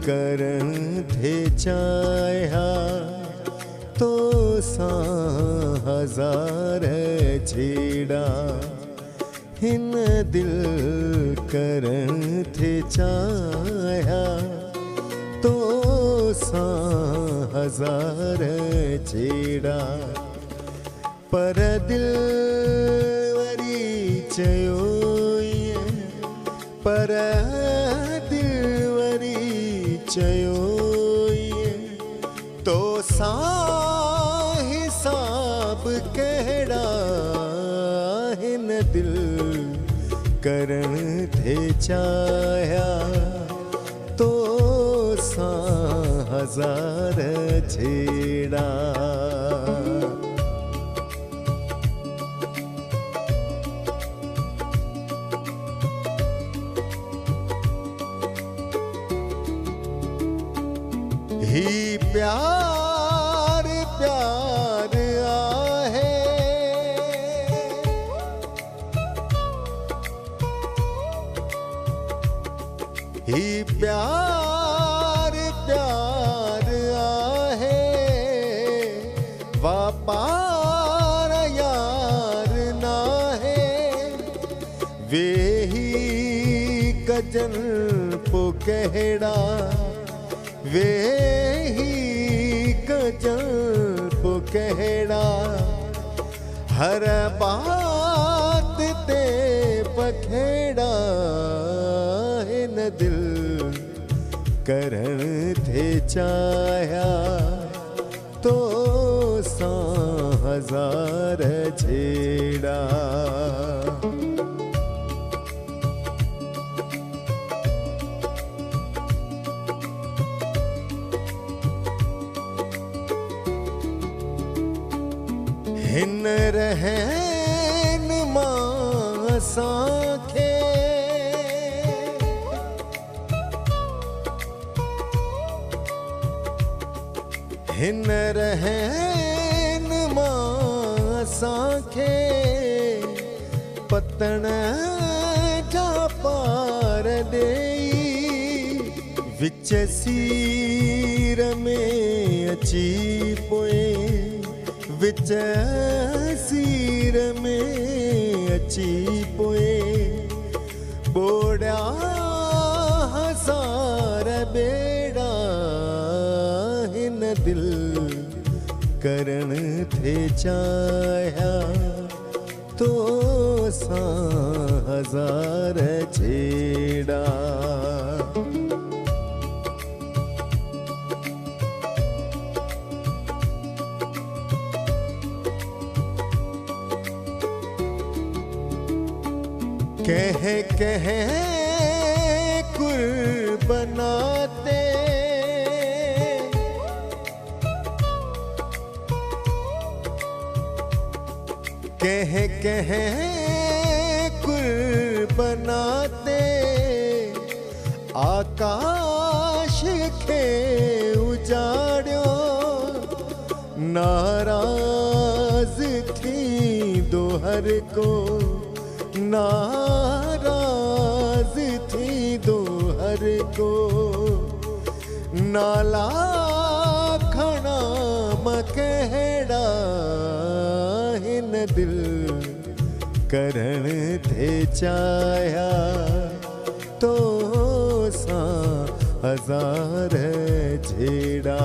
करण थे चाह्या तो सा हजार छेड़ा हिन दिल करण थे चाह्या तो सा हजार छेड़ा पर दिल वरी चयो पर दिल वरी चयो तो सा हिसाब कहिड़ा हिन दिल करण थे चाह्या तो सा हजार छेड़ा ही प्यार प्यार आहे ही प्यार प्यार आहे वापार यार नाहे वे ही कजन पो कहिड़ा वे ही कजन पो कहिड़ा हर बात ते पखेड़ा हिन दिल करण थे चाह्या तो सा हजार छेड़ा हिन रहन मां साखे हिन रहन मां साखे पतन जा पार देई विच सीर में अची पोए विच सीर में अची पोए बोड़ा हजार बेड़ा हिन दिल करण थे चाह्या तो सा हजार छेड़ा कह कह कुर्बनाते कह कह कुर्बनाते आकाश के उजाड़ो नाराज थी दोहर को नाराज थी दोहर को नाला खड़ा मकहड़ा हिन दिल करण थे चाह्या तो सा हजार छेड़ा